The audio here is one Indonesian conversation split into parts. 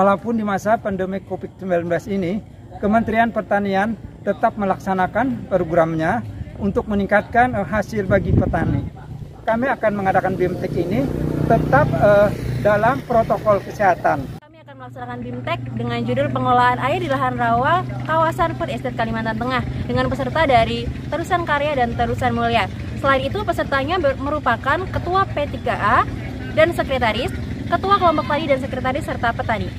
walaupun di masa pandemi COVID-19 ini, Kementerian Pertanian tetap melaksanakan programnya untuk meningkatkan hasil bagi petani. Kami akan mengadakan BIMTEK ini tetap dalam protokol kesehatan. Kami akan melaksanakan BIMTEK dengan judul Pengolahan Air di Lahan Rawa Kawasan Food Estate Kalimantan Tengah dengan peserta dari Terusan Karya dan Terusan Mulia. Selain itu, pesertanya merupakan Ketua P3A dan Sekretaris, Ketua Kelompok Tani dan Sekretaris, serta petani.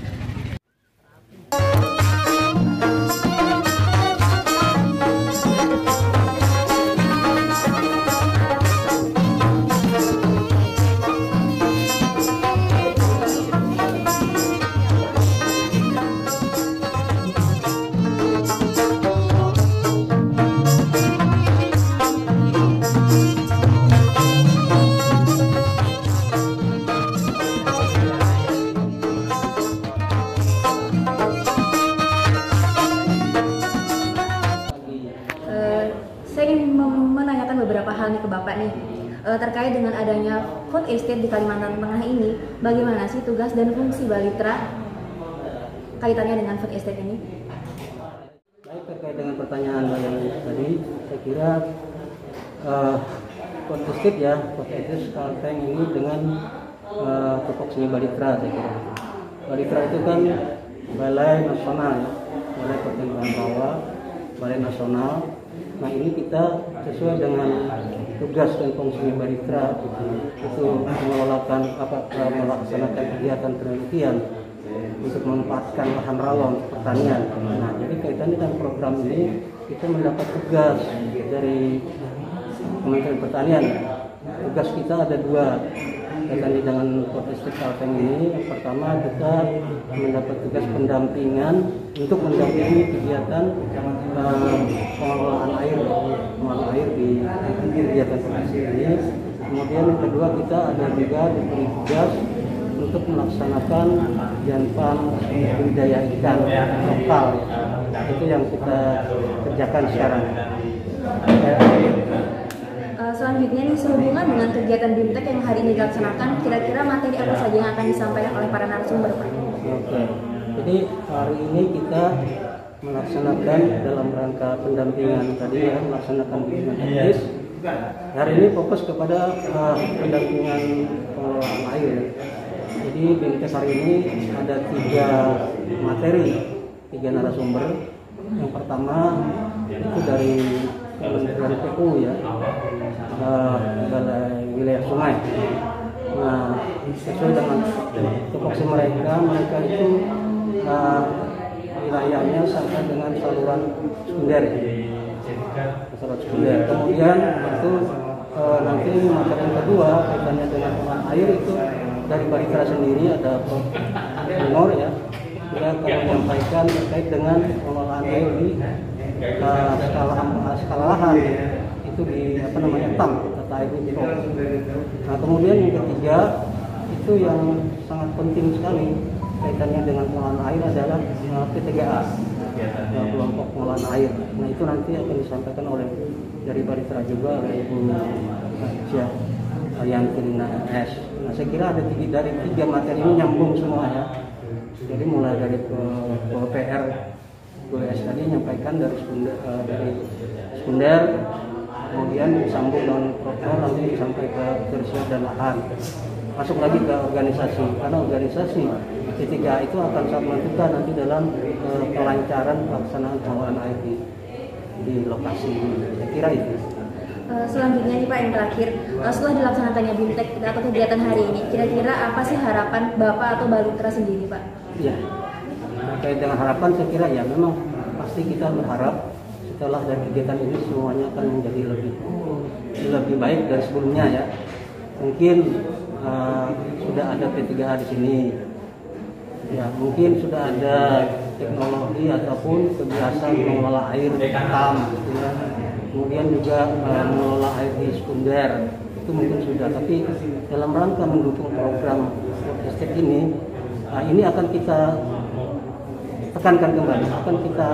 Saya ingin menanyakan beberapa hal nih ke Bapak nih terkait dengan adanya food estate di Kalimantan Tengah ini. Bagaimana sih tugas dan fungsi Balitra kaitannya dengan food estate ini? Baik, terkait dengan pertanyaan yang tadi, saya kira food estate ya, food estate Kalteng ini dengan tupoksinya Balitra, saya kira. Balitra itu kan Balai Nasional ya, Balai Pertumbuhan Rawa, Balai Nasional. Nah, ini kita sesuai dengan tugas dan fungsinya Balitra itu melaksanakan kegiatan penelitian untuk memanfaatkan lahan rawa untuk pertanian. Nah, jadi kaitannya dengan program ini kita mendapat tugas dari Kementerian Pertanian. Tugas kita ada dua kaitannya dengan food estate Kalteng ini. Yang pertama, kita mendapat tugas pendampingan untuk mendampingi kegiatan pengelolaan air di kegiatan produksi ini. Kemudian yang kedua, kita ada juga diberi tugas untuk melaksanakan janpan budidaya ikan lokal. Itu yang kita kerjakan sekarang. Selanjutnya nih, sehubungan dengan kegiatan BIMTEK yang hari ini dilaksanakan, kira-kira materi apa saja yang akan disampaikan oleh para narasumber, Pak? Oke, jadi hari ini kita melaksanakan dalam rangka pendampingan tadi ya, melaksanakan bimbingan teknis. Hari ini fokus kepada pendampingan pengelolaan air. Jadi BIMTEK hari ini ada 3 materi, 3 narasumber. Yang pertama itu dari PU ya, Balai Wilayah Sungai. Nah, sesuai dengan tupoksi mereka itu wilayahnya sampai dengan saluran sekunder. Kemudian itu nanti materi yang kedua kaitannya dengan pengolahan air itu dari Balitra sendiri ada Timur ya. Dia akan menyampaikan terkait dengan pengolahan air di skala lahan itu di TAM, tata air mikro. Nah, kemudian yang ketiga itu yang sangat penting sekali kaitannya dengan pengolahan air adalah P3A, kelompok pengolahan air. Nah, itu nanti akan disampaikan oleh dari Balitra juga oleh Ibu Cia Ariantina S. Nah, saya kira ada dari 3 materi ini nyambung semua ya. Jadi mulai dari PR GS tadi menyampaikan dari sekunder, kemudian disambung dengan protokol, nanti sampai ke tersier dan lahan. Masuk lagi ke organisasi, karena organisasi P3A itu akan sangat menentukan nanti dalam kelancaran pelaksanaan pengelolaan air di lokasi ini. Saya kira itu. Selanjutnya nih Pak, yang terakhir, setelah dilaksanakannya BIMTEK atau kegiatan hari ini, kira-kira apa sih harapan Bapak atau Balitra sendiri, Pak? Ya, terkait dengan harapan saya kira ya memang pasti kita berharap setelah dari kegiatan ini semuanya akan menjadi lebih baik dari sebelumnya ya. Mungkin sudah ada P3A di sini, ya mungkin sudah ada teknologi ataupun kebiasaan mengelola air di TAM, gitu ya. Kemudian juga mengelola air di sekunder itu mungkin sudah, tapi dalam rangka mendukung program food estate ini akan kita tekankan kembali, akan kita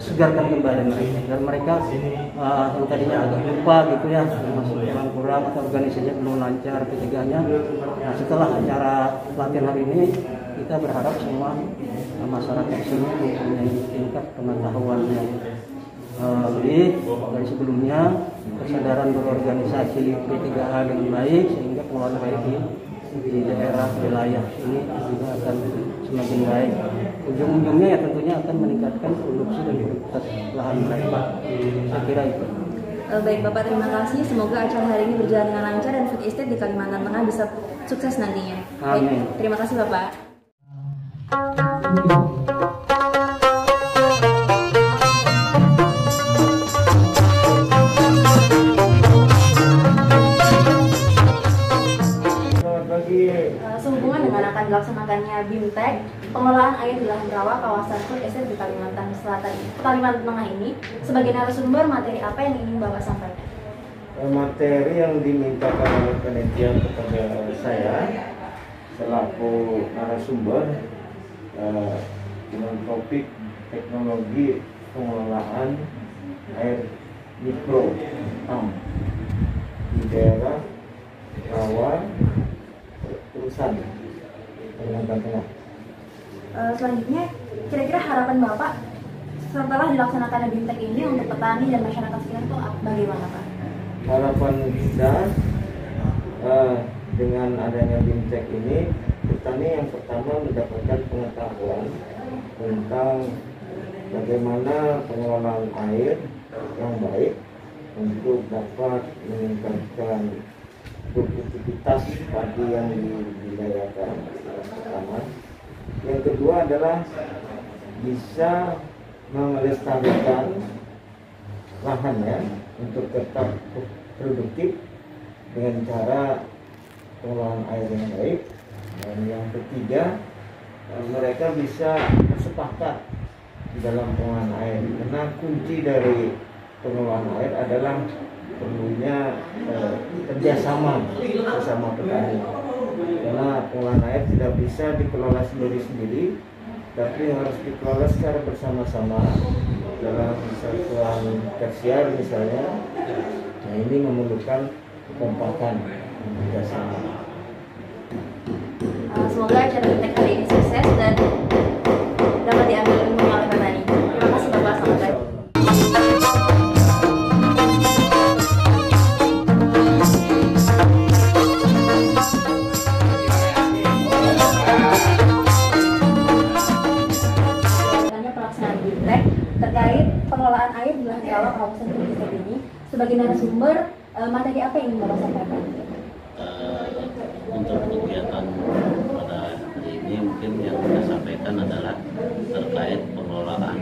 segarkan kembali mereka, dan mereka yang tadinya agak lupa gitu ya, masih kurang atau organisasinya belum lancar ketiganya. Nah, setelah acara pelatihan hari ini kita berharap semua masyarakat sini mempunyai tingkat pengetahuan yang lebih dari sebelumnya, kesadaran berorganisasi P3H dengan baik, sehingga pengelolaan air di daerah wilayah ini juga akan semakin baik. Ujung-ujungnya ya tentunya akan meningkatkan produksi dan produktivitas lahan mereka. Saya kira itu. Baik Bapak, terima kasih. Semoga acara hari ini berjalan dengan lancar dan food estate di Kalimantan Tengah bisa sukses nantinya. Amin. Baik, terima kasih Bapak. Sehubungan dengan akan dilaksanakannya BIMTEK, pengelolaan air di lahan rawa kawasan food estate di Kalimantan Selatan, Kalimantan Tengah ini, sebagai narasumber materi apa yang ingin Bapak sampaikan? Materi yang dimintakan oleh panitia kepada saya selaku narasumber dengan topik teknologi pengelolaan air mikro di daerah rawa Terusan Kalimantan Tengah. Selanjutnya, kira-kira harapan Bapak setelah dilaksanakan BIMTEK ini untuk petani dan masyarakat sekitar itu bagaimana Pak? Harapan kita dengan adanya BIMTEK ini, petani yang pertama mendapatkan pengetahuan tentang bagaimana pengelolaan air yang baik untuk dapat meningkatkan produktivitas padi yang dibudidayakan pertama. Yang kedua adalah bisa melestarikan lahannya untuk tetap produktif dengan cara pengelolaan air yang baik. Dan yang ketiga, mereka bisa bersepakat di dalam pengelolaan air, karena kunci dari pengelolaan air adalah perlunya kerjasama bersama petani, karena pengelolaan air tidak bisa dikelola sendiri-sendiri, tapi harus dikelola secara bersama-sama dalam satuan tersier misalnya. Nah, ini memerlukan kekompakan dan kerjasama. Semoga acara BIMTEK hari ini sukses dan dapat diambil ilmunya oleh petani. Terima kasih Bapak, selamat pagi. Terkait pengelolaan air di lahan rawa kawasan food estate ini, sebagai narasumber materi apa yang ingin Bapak sampaikan? Untuk kegiatan pada hari ini mungkin yang kita sampaikan adalah terkait pengelolaan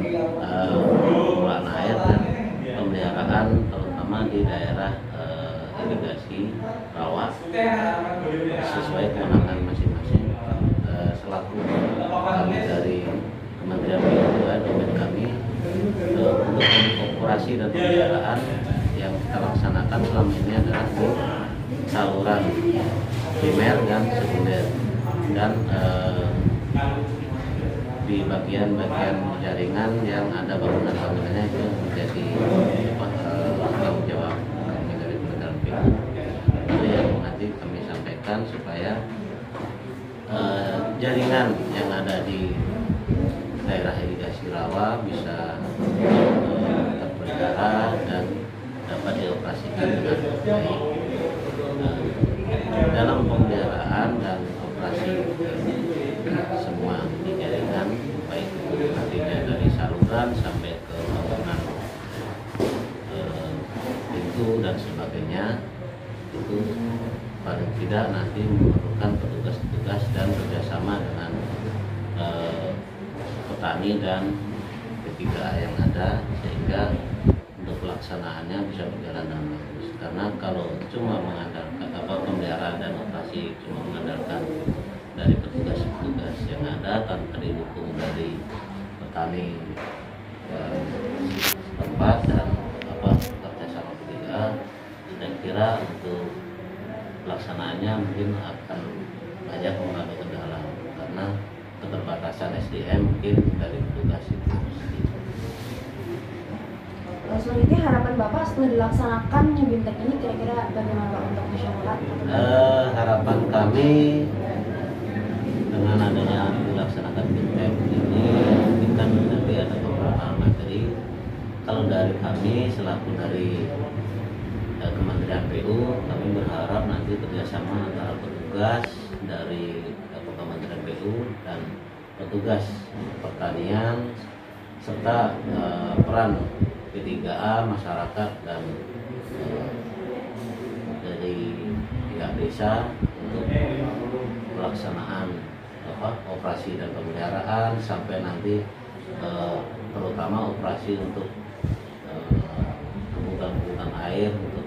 air dan pemeliharaan terutama di daerah irigasi rawa sesuai kewenangan masing-masing. Selaku kami dari Kementerian PUPR, domain kami untuk operasi dan pemeliharaan yang kita laksanakan selama ini adalah di saluran primer dan sekunder, dan di bagian-bagian jaringan yang ada bangunan-bangunannya itu menjadi tanggung jawab kami dari Kementerian PUPR. Itu yang nanti kami sampaikan supaya jaringan yang ada di daerah irigasi rawa bisa terpelihara dan dapat dioperasikan dengan baik. Dalam pemeliharaan dan operasi semua di jaringan, baik artinya dari saluran sampai ke bangunan pintu dan sebagainya, itu paling tidak nanti memerlukan petugas-petugas dan kerjasama dengan petani dan P3H yang ada, sehingga untuk pelaksanaannya bisa berjalan dengan bagus. Karena kalau cuma mengandalkan pemeliharaan dan operasi cuma mengandalkan dari petugas-petugas yang ada tanpa didukung dari petani setempat dan kerjasama P3H, saya kira untuk pelaksanaannya mungkin akan banyak mengalami kendala karena keterbatasan SDM mungkin dari petugas itu. Selanjutnya harapan Bapak setelah dilaksanakan BIMTEK ini kira-kira bagaimana Pak untuk masyarakat? Harapan kami dengan adanya kami selaku dari Kementerian PU, kami berharap nanti kerjasama antara petugas dari Kementerian PU dan petugas pertanian serta peran P3A, masyarakat dan dari pihak desa untuk pelaksanaan operasi dan pemeliharaan sampai nanti terutama operasi untuk kebutuhan air untuk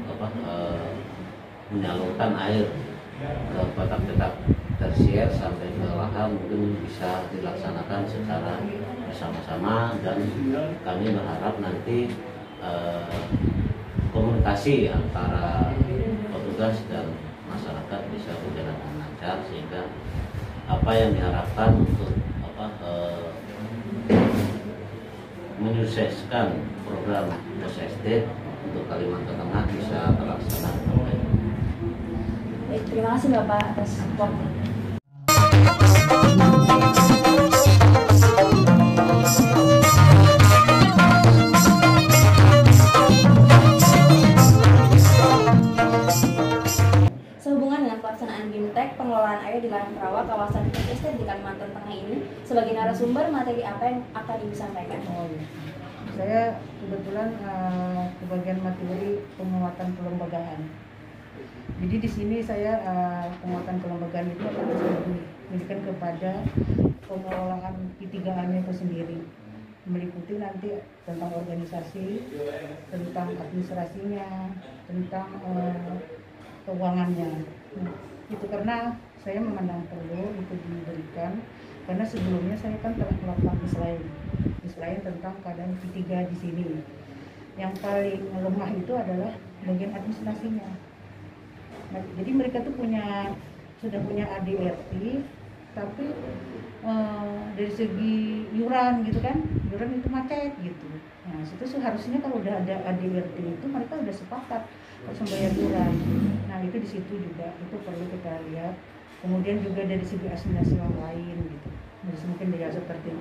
menyalurkan air ke petak-petak tersier sampai ke lahan mungkin bisa dilaksanakan secara bersama-sama, dan kami berharap nanti komunikasi antara petugas dan masyarakat bisa berjalan dengan lancar sehingga apa yang diharapkan untuk menyukseskan program Post Estate untuk Kalimantan Tengah bisa terlaksana. Baik, terima kasih Bapak atas waktu. Sehubungan dengan pelaksanaan BIMTEK pengelolaan air di lahan rawa kawasan Food Estate di Kalimantan Tengah ini, sebagai narasumber materi apa yang akan Ibu sampaikan? Saya kebetulan ke bagian materi penguatan kelembagaan. Jadi di sini saya penguatan kelembagaan itu akan diberikan kepada pengelolaan P3A-nya itu sendiri, meliputi nanti tentang organisasi, tentang administrasinya, tentang keuangannya. Itu karena saya memandang perlu itu diberikan karena sebelumnya saya kan telah melakukan selain tentang keadaan P3 di sini. Yang paling lemah itu adalah bagian administrasinya. Nah, jadi mereka tuh sudah punya ADRT, tapi dari segi iuran gitu kan, iuran itu macet gitu. Nah, itu seharusnya kalau udah ada ADRT itu mereka udah sepakat harus membayar iuran. Nah, itu di situ juga itu perlu kita lihat. Kemudian juga dari segi administrasi yang lain gitu. Jadi mungkin dia seperti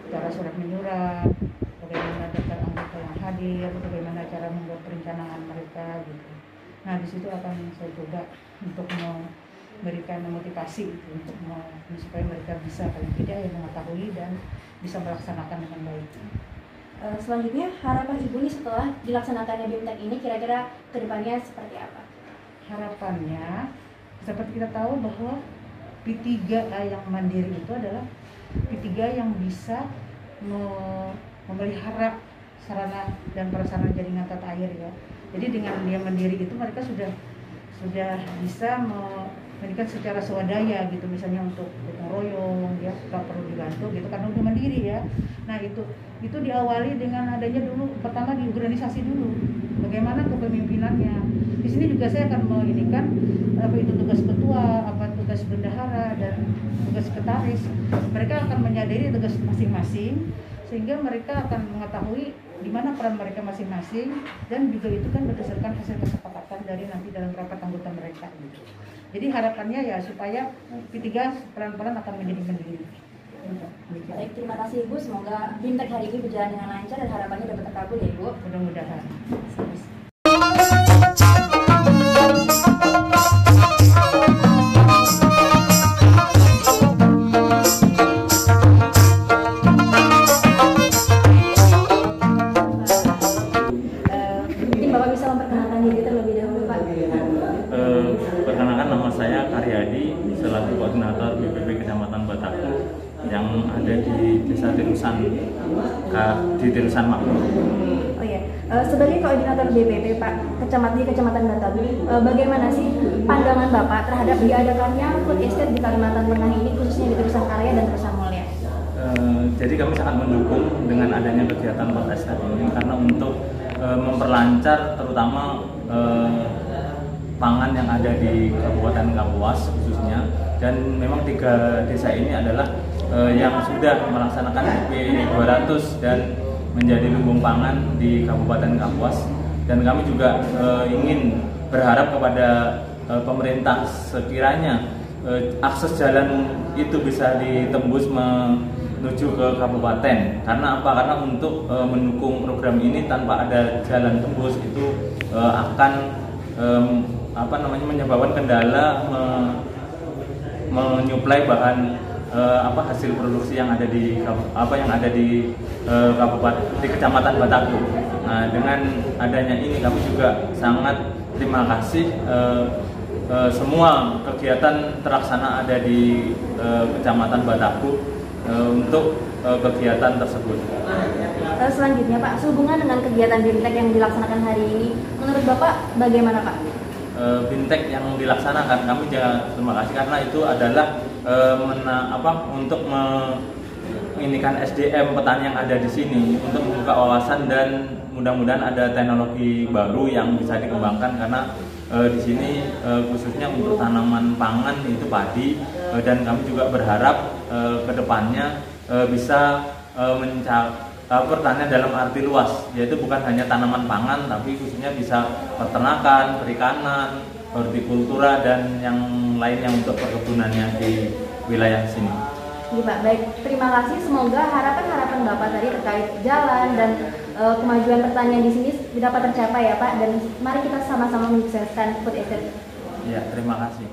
cara surat menyurat, bagaimana daftar anggota yang hadir, bagaimana cara membuat perencanaan mereka gitu. Nah, di situ akan saya coba untuk memberikan motivasi gitu, untuk supaya mereka bisa paling tidak mengetahui dan bisa melaksanakan dengan baik. Selanjutnya harapan Ibu nih setelah dilaksanakannya BIMTEK ini kira-kira kedepannya seperti apa? Harapannya seperti kita tahu bahwa P3A yang mandiri itu adalah P3 yang bisa memelihara sarana dan prasarana jaringan tata air ya. Jadi dengan dia mandiri itu mereka sudah bisa memberikan secara swadaya gitu, misalnya untuk gotong royong ya, nggak perlu dibantu gitu karena udah mandiri ya. Nah itu diawali dengan adanya dulu pertama di organisasi dulu, bagaimana kepemimpinannya. Di sini juga saya akan menginikan apa itu tugas ketua, apa tugas bendahara dan tugas sekretaris. Mereka akan menyadari tugas masing-masing sehingga mereka akan mengetahui di mana peran mereka masing-masing, dan juga itu kan berdasarkan hasil kesepakatan dari nanti dalam rapat anggota mereka gitu. Jadi harapannya ya supaya P3 pelan-pelan akan menjadi mandiri. Baik, terima kasih Ibu. Semoga BIMTEK hari ini berjalan dengan lancar dan harapannya dapat terkabul ya Ibu. Mudah-mudahan. Mungkin Bapak bisa memperkenalkan diri terlebih dahulu Pak. Perkenalkan, nama saya Karyadi selaku koordinator BPP Kecamatan Bataka yang ada di Desa Tirusan Makmur. Oh iya, sebagai koordinator BPP Pak di Kecamatan Batabu, bagaimana sih pandangan Bapak terhadap diadakannya Food Estate di Kalimantan Tengah ini, khususnya di Terusan Karya dan Terusan Mulia? Jadi kami sangat mendukung dengan adanya kegiatan Food Estate ini karena untuk memperlancar terutama pangan yang ada di Kabupaten Kapuas khususnya, dan memang 3 desa ini adalah yang sudah melaksanakan BP 200 dan menjadi lumbung pangan di Kabupaten Kapuas, dan kami juga ingin berharap kepada pemerintah sekiranya akses jalan itu bisa ditembus menuju ke kabupaten. Karena apa? Karena untuk mendukung program ini tanpa ada jalan tembus itu akan menyebabkan kendala menyuplai bahan hasil produksi yang ada di kabupaten di Kecamatan Bataku. Nah, dengan adanya ini kami juga sangat terima kasih semua kegiatan terlaksana ada di Kecamatan Bataku untuk kegiatan tersebut. Selanjutnya Pak, sehubungan dengan kegiatan BIMTEK yang dilaksanakan hari ini, menurut Bapak bagaimana Pak? BIMTEK yang dilaksanakan kami juga terima kasih karena itu adalah untuk meningkatkan SDM petani yang ada di sini untuk membuka wawasan dan mudah-mudahan ada teknologi baru yang bisa dikembangkan karena di sini khususnya untuk tanaman pangan itu padi dan kami juga berharap kedepannya bisa pertanian dalam arti luas, yaitu bukan hanya tanaman pangan tapi khususnya bisa peternakan, perikanan, hortikultura dan yang lainnya untuk perkebunannya di wilayah sini. Iya Pak, baik. Terima kasih. Semoga harapan-harapan Bapak tadi terkait jalan dan kemajuan pertanian di sini dapat tercapai ya Pak. Dan mari kita sama-sama mensukseskan food estate. Ya, terima kasih.